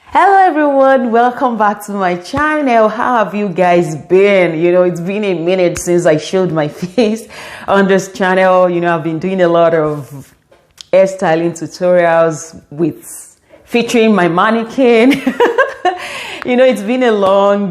Hello everyone, welcome back to my channel. How have you guys been? It's been a minute since I showed my face on this channel. I've been doing a lot of hairstyling tutorials featuring my mannequin. It's been a long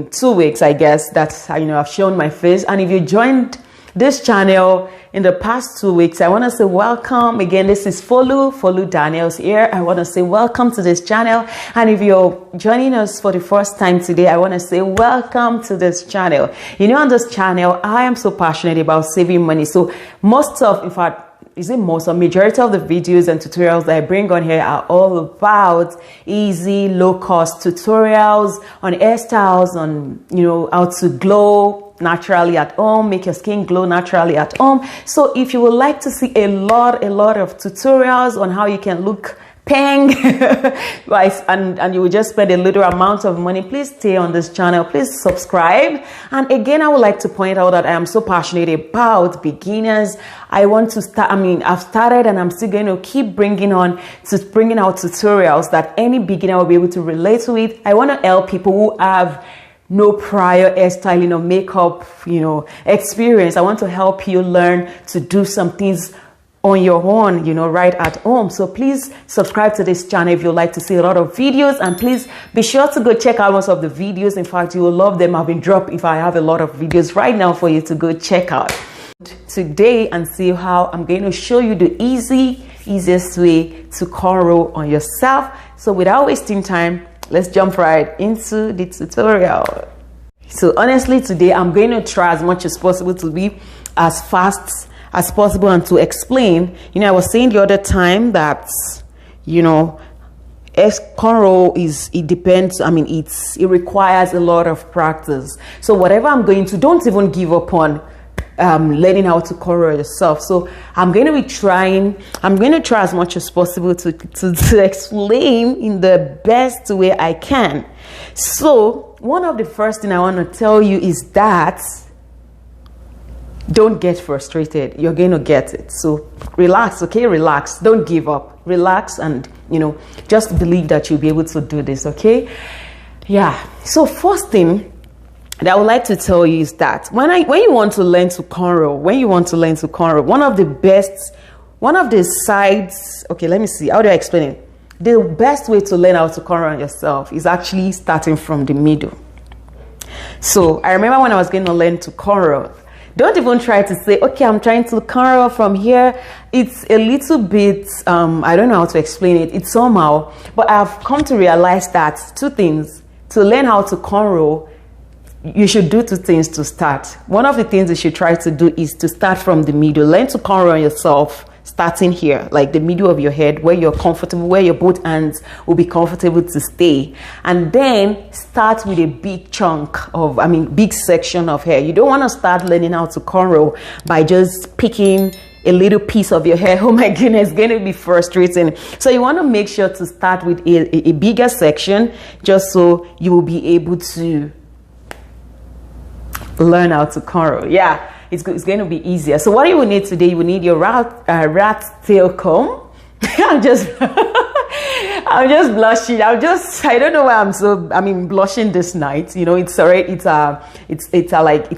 2 weeks, I guess, that I've shown my face. And if you joined this channel in the past 2 weeks, I want to say welcome again. This is Folu Daniels here. I want to say welcome to this channel. And if you're joining us for the first time today, I want to say welcome to this channel. On this channel, I am so passionate about saving money. So majority of the videos and tutorials that I bring on here are all about easy, low-cost tutorials on hairstyles, on how to glow naturally at home, make your skin glow naturally at home. So if you would like to see a lot of tutorials on how you can look peng and you will just spend a little amount of money, please stay on this channel, please subscribe. And again, I would like to point out that I am so passionate about beginners. I want to start, I've started and I'm still going to keep bringing out tutorials that any beginner will be able to relate to it. I want to help people who have no prior hairstyling or makeup experience. I want to help you learn to do some things on your own, right at home. So please subscribe to this channel if you'd like to see a lot of videos, and please be sure to go check out most of the videos. In fact, you will love them. I've been dropped if I have a lot of videos right now for you to go check out today and see how I'm going to show you the easiest way to cornrow on yourself. So without wasting time, let's jump right into the tutorial. So honestly, today I'm going to try as much as possible to be as fast as possible and to explain. I was saying the other time that cornrow it requires a lot of practice. So whatever I'm going to, don't even give up on learning how to cornrow yourself. So I'm going to try as much as possible to explain in the best way I can. So one of the first thing I want to tell you is that don't get frustrated. You're going to get it. So relax, okay? Relax. Don't give up. Relax and, just believe that you'll be able to do this, okay? Yeah. So first thing that I would like to tell you is that when you want to learn to cornrow, one of the sides, okay, let me see. How do I explain it? The best way to learn how to cornrow on yourself is actually starting from the middle. So I remember when I was going to learn to cornrow, don't even try to say, okay, I'm trying to cornrow from here. It's a little bit, I don't know how to explain it. It's somehow, but I've come to realize that two things. To learn how to cornrow, you should do two things to start. One of the things you should try to do is to start from the middle. Learn to cornrow on yourself, starting here, like the middle of your head, where you're comfortable, where your both hands will be comfortable to stay. And then start with a big big section of hair. You don't want to start learning how to cornrow by just picking a little piece of your hair. Oh my goodness, it's going to be frustrating. So you want to make sure to start with a bigger section, just so you will be able to learn how to cornrow. Yeah, it's going to be easier. So what you will need today, you will need your rat tail comb. I'm just blushing. I don't know why I'm blushing this night. It's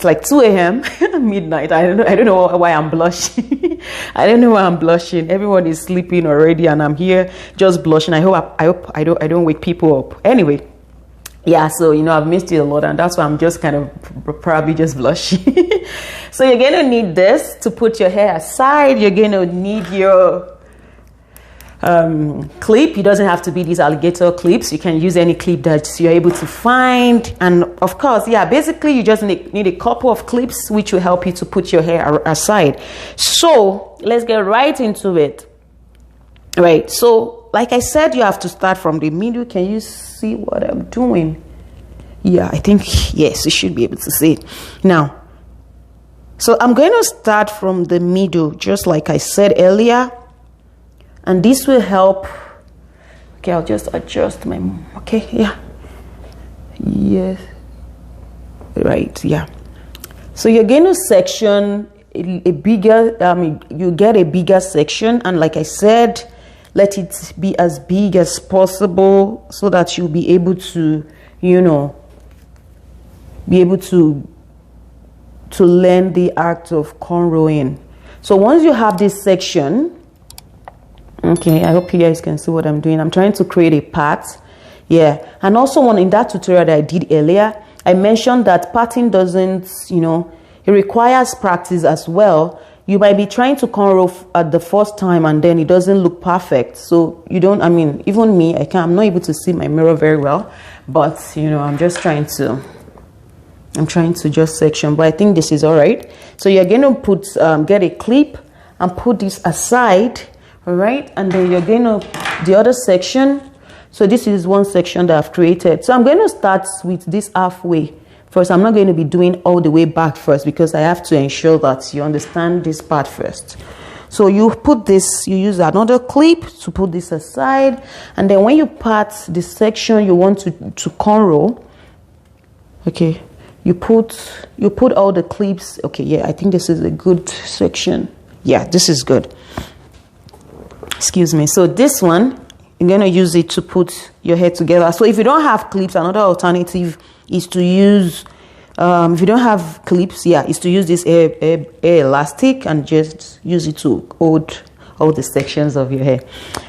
like 2 a.m. midnight. I don't know why I'm blushing. I don't know why I'm blushing. Everyone is sleeping already and I'm here just blushing. I hope I don't wake people up. Anyway, yeah, so I've missed you a lot, and that's why I'm just kind of probably just blushing. So you're going to need this to put your hair aside. You're going to need your clip. It doesn't have to be these alligator clips. You can use any clip that you're able to find. And of course, yeah, basically you just need a couple of clips which will help you to put your hair aside. So let's get right into it. Right, so like I said, you have to start from the middle. Can you see what I'm doing? Yeah, I think, yes, you should be able to see it. Now, so I'm going to start from the middle, just like I said earlier. And this will help. Okay, I'll just adjust my, okay, yeah. Yes. Right, yeah. So you're going to section a bigger, you get a bigger section. And like I said, let it be as big as possible so that you'll be able to, you know, be able to learn the act of cornrowing. So once you have this section, okay, I hope you guys can see what I'm doing. I'm trying to create a part. Yeah, and also in that tutorial that I did earlier, I mentioned that parting doesn't, you know, it requires practice as well. You might be trying to cornrow at the first time and then it doesn't look perfect. So you don't, I mean, even me, I'm not able to see my mirror very well, but you know, I'm trying to just section, but I think this is all right. So you're going to put, get a clip and put this aside, all right? And then you're going to, the other section. So this is one section that I've created. So I'm going to start with this halfway. First, I'm not going to be doing all the way back first because I have to ensure that you understand this part first. So you put this, you use another clip to put this aside. And then when you part the section you want to cornrow, okay, you put all the clips. Okay, yeah, I think this is a good section. Yeah, this is good. Excuse me. So this one, you're going to use it to put your hair together. So if you don't have clips, another alternative is to use, if you don't have clips, yeah, is to use this hair elastic and just use it to hold all the sections of your hair.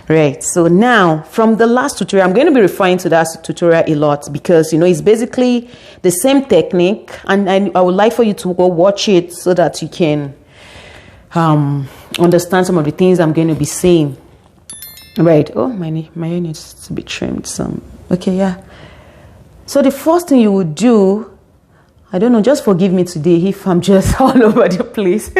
Right, so now from the last tutorial, I'm going to be referring to that tutorial a lot because, you know, it's basically the same technique, and I would like for you to go watch it so that you can understand some of the things I'm going to be saying. Right, oh, my hair needs to be trimmed some. Okay, yeah. So the first thing you would do, I don't know, just forgive me today if I'm just all over the place.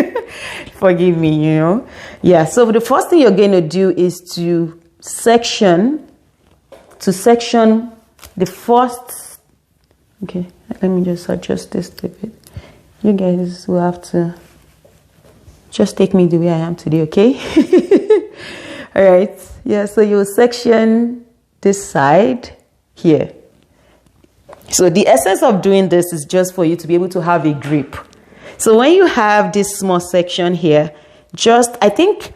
Forgive me, you know. Yeah, so the first thing you're going to do is to section the first. Okay, let me just adjust this a bit. You guys will have to just take me the way I am today, okay? All right, yeah, so you section this side here. So the essence of doing this is just for you to be able to have a grip. So when you have this small section here, I think,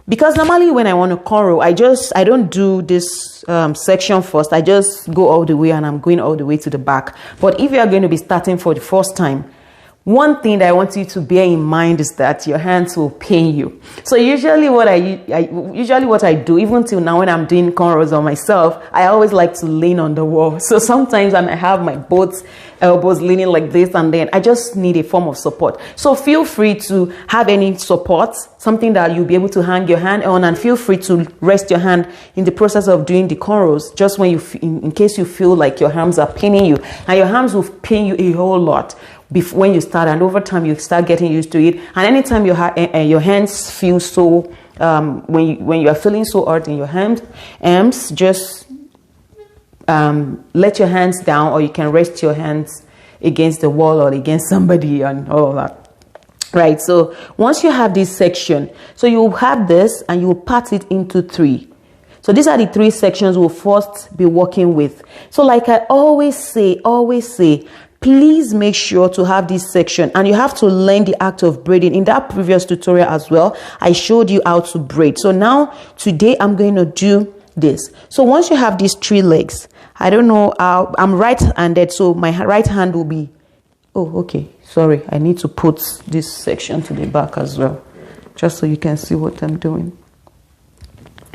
because normally when I want to cornrow, I don't do this section first. I just go all the way and I'm going all the way to the back. But if you are going to be starting for the first time, one thing that I want you to bear in mind is that your hands will pain you. So usually what I do, even till now when I'm doing cornrows on myself, I always like to lean on the wall. So sometimes I might have my both elbows leaning like this, and then I just need a form of support. So feel free to have any support, something that you'll be able to hang your hand on, and feel free to rest your hand in the process of doing the cornrows, just when in case you feel like your arms are paining you. And your arms will pain you a whole lot when you start, and over time you start getting used to it. And anytime your hands feel so when you are feeling so hard in your arms, just let your hands down, or you can rest your hands against the wall or against somebody and all of that. Right, so once you have this section, so you will have this and you will part it into 3. So these are the 3 sections we'll first be working with. So like I always say, please make sure to have this section, and you have to learn the act of braiding. In that previous tutorial as well, I showed you how to braid. So now today I'm going to do this. So once you have these 3 legs, I don't know how, I'm right-handed, so my right hand will be, oh, okay, sorry, I need to put this section to the back as well, just so you can see what I'm doing.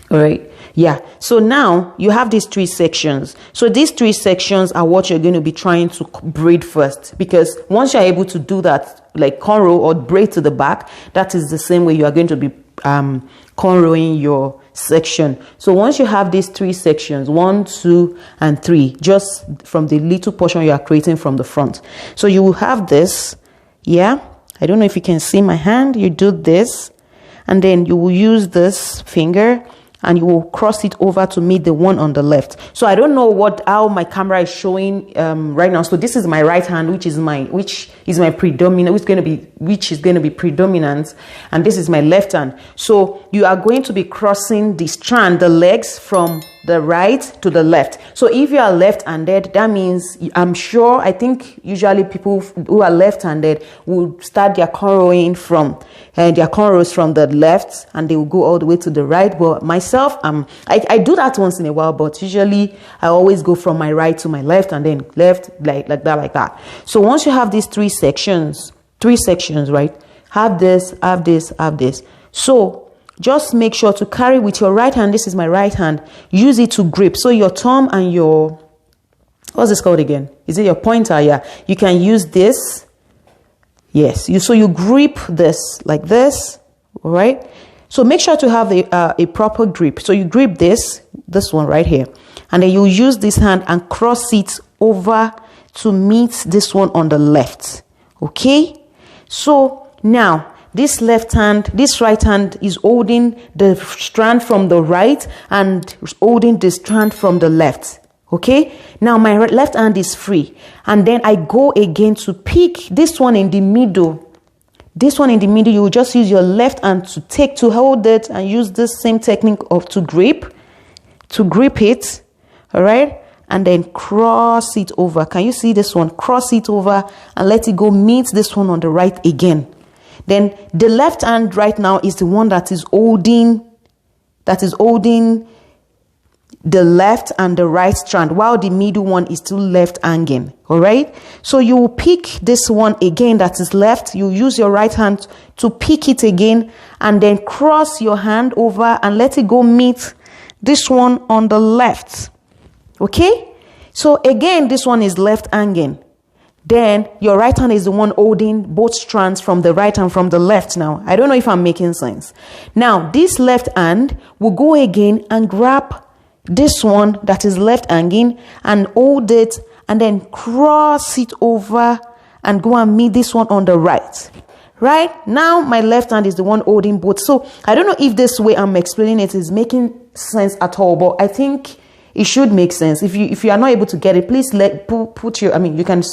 All right, yeah, so now you have these 3 sections. So these 3 sections are what you're going to be trying to braid first, because once you're able to do that, like cornrow or braid to the back, that is the same way you are going to be cornrowing your section. So once you have these 3 sections, 1, 2, and 3, just from the little portion you are creating from the front. So you will have this, yeah, I don't know if you can see my hand. You do this, and then you will use this finger and you will cross it over to meet the one on the left. So I don't know how my camera is showing right now. So this is my right hand, which is my predominant, which is going to be predominant, and this is my left hand. So you are going to be crossing the strand, the legs, from the right to the left. So if you are left-handed, that means, I think usually people who are left-handed will start their cornrowing from their cornrows from the left, and they will go all the way to the right. But myself, I do that once in a while, but usually I always go from my right to my left, and then left, like that. So once you have these three sections, right? Have this. So just make sure to carry with your right hand. This is my right hand. Use it to grip. So your thumb and your, what's this called again? Is it your pointer? Yeah. You can use this. Yes. So you grip this like this. All right. So make sure to have a proper grip. So you grip this one right here. And then you use this hand and cross it over to meet this one on the left. Okay. So now, this right hand is holding the strand from the right and holding the strand from the left. Okay. Now my left hand is free. And then I go again to pick this one in the middle. This one in the middle, you will just use your left hand to hold it, and use this same technique to grip it. All right. And then cross it over. Can you see this one? Cross it over and let it go meet this one on the right again. Then the left hand right now is the one that is holding the left and the right strand, while the middle one is still left hanging. All right. So you will pick this one again that is left. You use your right hand to pick it again, and then cross your hand over and let it go meet this one on the left. Okay. So again, this one is left hanging. Then your right hand is the one holding both strands from the right and from the left. Now, I don't know if I'm making sense. Now, this left hand will go again and grab this one that is left hanging and hold it, and then cross it over and go and meet this one on the right. Right? Now, my left hand is the one holding both. So, I don't know if this way I'm explaining it is making sense at all, but I think it should make sense. If you are not able to get it, please put your, you can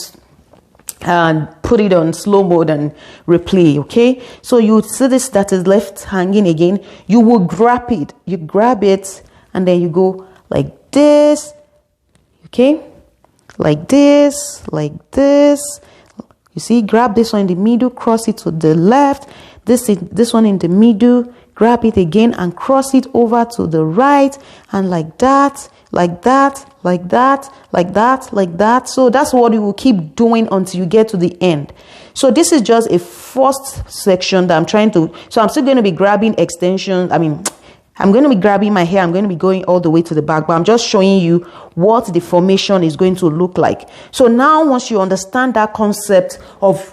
and put it on slow mode and replay. Okay, so you see this that is left hanging again. You will grab it. You grab it, and then you go like this. Okay, like this. You see, grab this one in the middle, cross it to the left. This one in the middle, grab it again and cross it over to the right, and like that. So that's what you will keep doing until you get to the end. So this is just a first section that I'm trying to, so I'm still going to be grabbing extensions. I'm going to be grabbing my hair. I'm going to be going all the way to the back, but I'm just showing you what the formation is going to look like. So now once you understand that concept of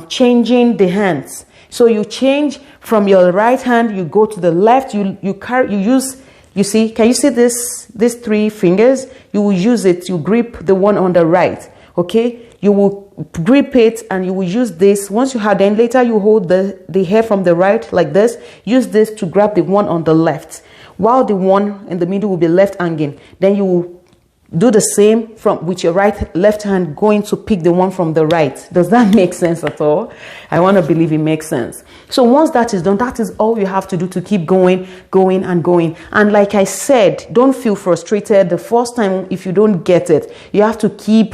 changing the hands, so you change from your right hand, you go to the left, you see, can you see these three fingers? You will use it, you grip the one on the right. Okay, you will grip it and you will use this. Once you have, then later you hold the hair from the right like this. Use this to grab the one on the left, while the one in the middle will be left hanging. Then you will do the same with your left hand, going to pick the one from the right. Does that make sense at all? I want to believe it makes sense. So once that is done, that is all you have to do to keep going. And like I said, don't feel frustrated the first time if you don't get it. You have to keep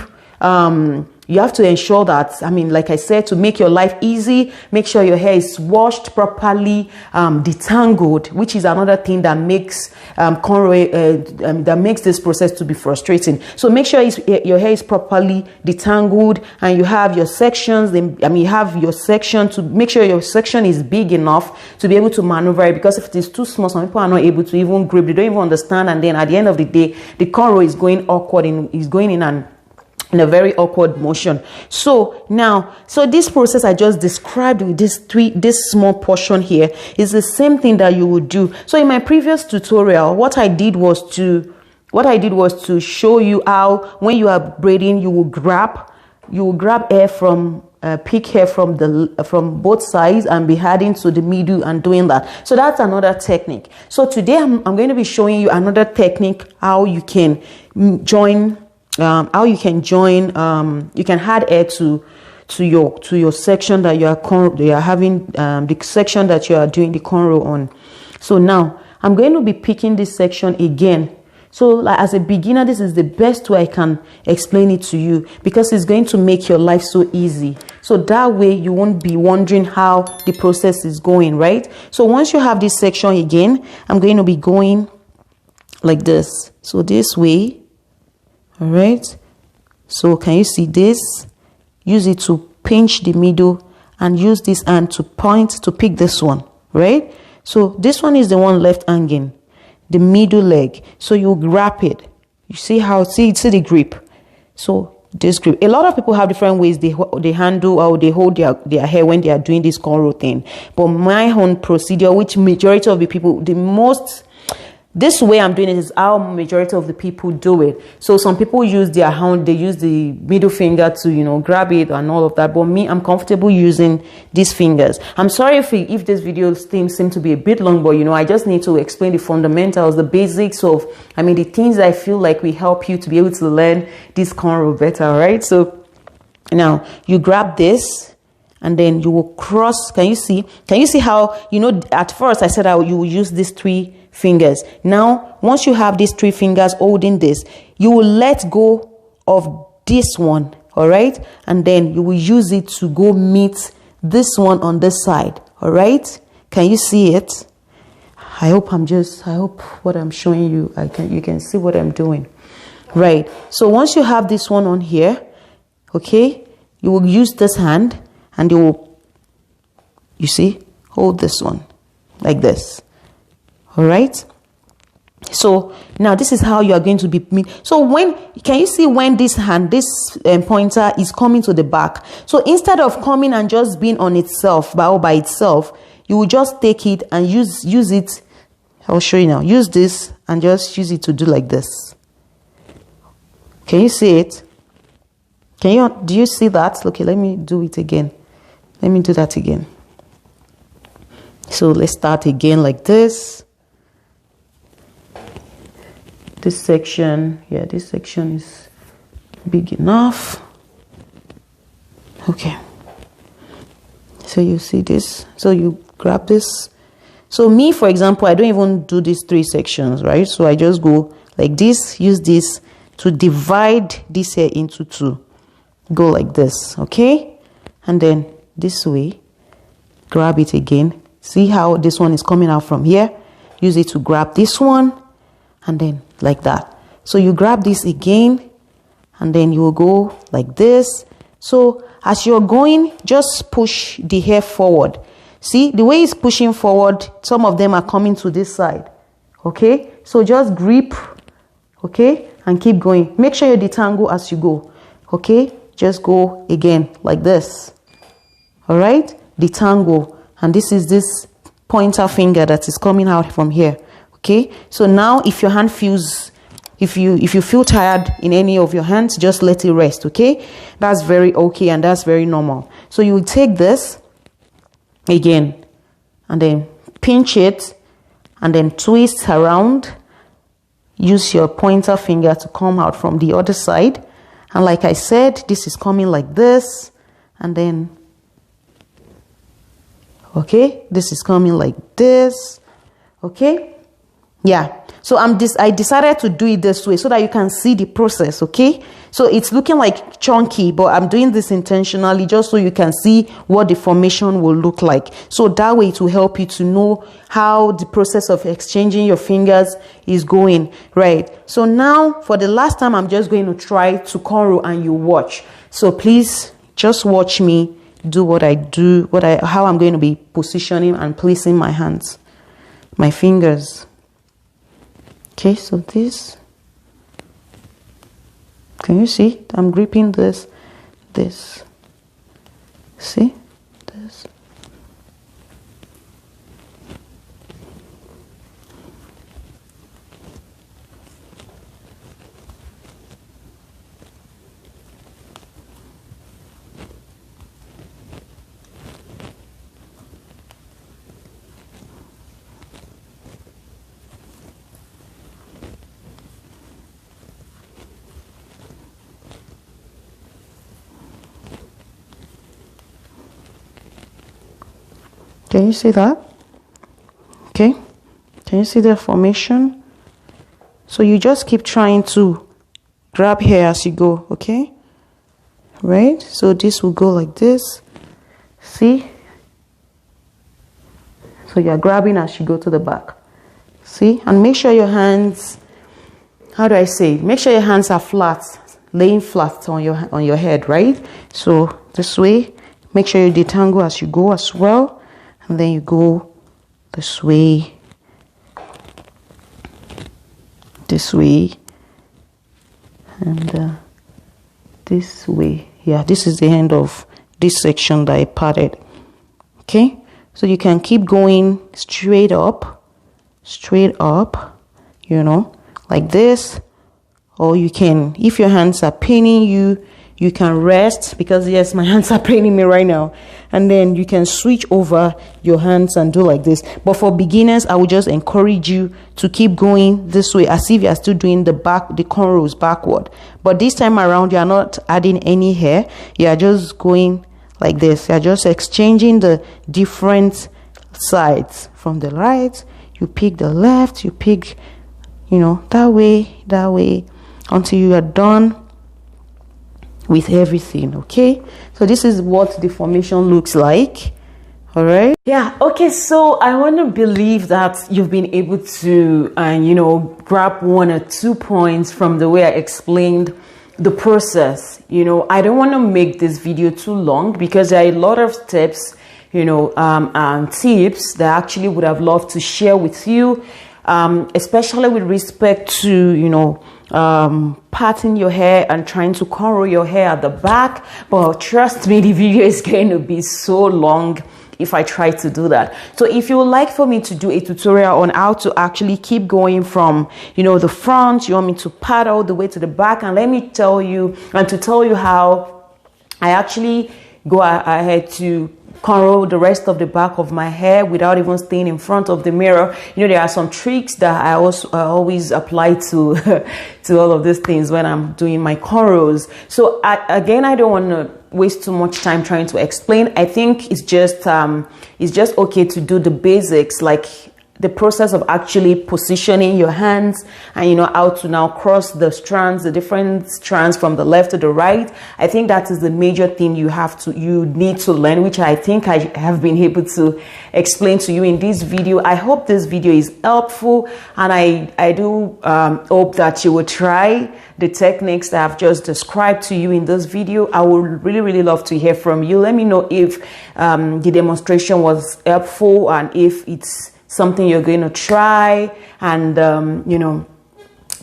you have to ensure that, like I said, to make your life easy, make sure your hair is washed properly, detangled, which is another thing that makes cornrow, that makes this process to be frustrating. So make sure your hair is properly detangled, and you have your sections. You have your section to make sure your section is big enough to be able to maneuver it, because if it is too small, some people are not able to even grip. They don't even understand, and then at the end of the day, the cornrow is going awkward, is going in a very awkward motion. So this process I just described with this small portion here is the same thing that you would do. So in my previous tutorial, what I did was to show you how, when you are braiding, you will grab hair from pick hair from both sides and be adding to the middle and doing that. So that's another technique. So today I'm going to be showing you another technique, how you can join. You can add hair to your section that you are having, the section that you are doing the cornrow on. So now I'm going to be picking this section again. So like as a beginner, this is the best way I can explain it to you, because it's going to make your life so easy. So that way you won't be wondering how the process is going, right? So once you have this section again, I'm going to be going like this. So this way, all right? So can you see this? Use it to pinch the middle and use this hand to point to pick this one, right? So this one is the one left hanging, the middle leg. So you grab it. You see how, see the grip. So this grip. A lot of people have different ways they handle or they hold their hair when they are doing this cornrow thing. But my own procedure, which majority of the people, this way I'm doing it is how majority of the people do it. So some people use their hand, they use the middle finger to, you know, grab it and all of that. But me, I'm comfortable using these fingers. I'm sorry if this video seems to be a bit long, but you know, I just need to explain the fundamentals, the basics of, the things I feel like will help you to be able to learn this cornrow better, right? So now you grab this, and then you will cross. Can you see how, you know, at first I said you will use these 3 fingers. Now once you have these 3 fingers holding this, you will let go of this one, all right, and then you will use it to go meet this one on this side, all right? Can you see it? I hope what I'm showing you, you can see what I'm doing, right? So once you have this one on here, okay, you will use this hand and you will, you see, hold this one like this. All right. So now this is how you are going to be. So can you see when this hand, this pointer is coming to the back? So instead of coming and just being on itself by itself, you will just take it and use it. I'll show you now. Use this and just use it to do like this. Can you see it? Do you see that? Okay, let me do it again. Let me do that again. So let's start again like this. This section, yeah, this section is big enough. Okay. So you see this. So you grab this. So me, for example, I don't even do these 3 sections, right? So I just go like this, use this to divide this hair into 2. Go like this, okay? And then this way, grab it again. See how this one is coming out from here? Use it to grab this one, and then like that. So you grab this again, and then you will go like this. So as you're going, just push the hair forward. See, the way it's pushing forward, some of them are coming to this side, okay? So just grip, okay, and keep going. Make sure you detangle as you go, okay? Just go again like this. All right, detangle, and this is this pointer finger that is coming out from here. Okay, so now if your hand feels, if you feel tired in any of your hands, just let it rest. Okay, that's very okay, and that's very normal. So you will take this again and then pinch it and then twist around. Use your pointer finger to come out from the other side, and like I said, this is coming like this, and then okay, this is coming like this. Okay, yeah. So I decided to do it this way so that you can see the process. Okay, so it's looking like chunky, but I'm doing this intentionally just so you can see what the formation will look like. So that way it will help you to know how the process of exchanging your fingers is going, right? So now for the last time, I'm just going to try to cornrow and you watch. So please just watch me do what I do, how I'm going to be positioning and placing my hands, my fingers. Okay, so this, can you see? I'm gripping this, see, this. Can you see that? Okay. Can you see the formation? So you just keep trying to grab hair as you go, okay? Right? So this will go like this. See? So you're grabbing as you go to the back. See? And make sure your hands, how do I say? Make sure your hands are flat, laying flat on your head, right? So this way, make sure you detangle as you go as well. And then you go this way, and this way. Yeah, this is the end of this section that I parted. Okay, so you can keep going straight up, you know, like this. Or you can, if your hands are paining you, you can rest, because yes, my hands are paining me right now. And then you can switch over your hands and do like this. But for beginners, I would just encourage you to keep going this way, as if you are still doing the cornrows backward. But this time around, you are not adding any hair. You are just going like this. You are just exchanging the different sides. From the right, you pick the left, you pick, you know, that way, until you are done with everything. Okay, so this is what the formation looks like. All right, yeah, okay, so I want to believe that you've been able to you know, grab 1 or 2 points from the way I explained the process. You know, I don't want to make this video too long, because there are a lot of steps, you know, tips that I actually would have loved to share with you, especially with respect to, you know, parting your hair and trying to cornrow your hair at the back. But trust me, the video is going to be so long if I try to do that. So if you would like for me to do a tutorial on how to actually keep going from, you know, the front, you want me to part all the way to the back, and let me tell you, and to tell you how I actually go ahead to cornrow the rest of the back of my hair without even staying in front of the mirror. You know, there are some tricks that I always apply to to all of these things when I'm doing my cornrows. So again, I don't want to waste too much time trying to explain. I think it's just okay to do the basics, like the process of actually positioning your hands, and you know, how to now cross the strands, the different strands from the left to the right. I think that is the major thing you need to learn, which I think I have been able to explain to you in this video. I hope this video is helpful, and I do hope that you will try the techniques that I've just described to you in this video. I would really love to hear from you. Let me know if the demonstration was helpful, and if it's something you're going to try. And you know,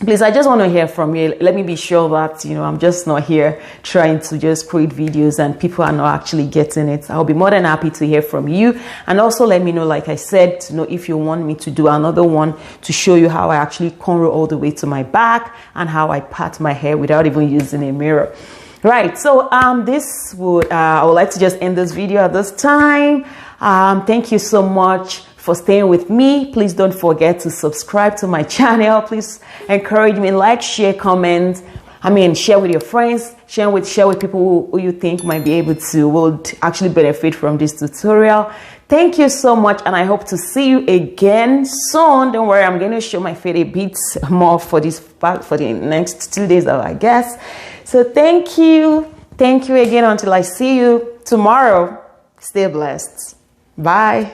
please, I just want to hear from you. Let me be sure that, you know, I'm just not here trying to just create videos and people are not actually getting it. I'll be more than happy to hear from you. And also let me know, like I said, to know if you want me to do another one to show you how I actually cornrow all the way to my back, and how I part my hair without even using a mirror. Right, so I would like to just end this video at this time. Thank you so much for staying with me. Please don't forget to subscribe to my channel. Please encourage me, like, share, comment. Share with your friends, share with people who you think might be able to, would actually benefit from this tutorial. Thank you so much, and I hope to see you again soon. Don't worry, I'm going to show my face a bit more for the next 2 days, I guess. So thank you again, until I see you tomorrow. Stay blessed. Bye.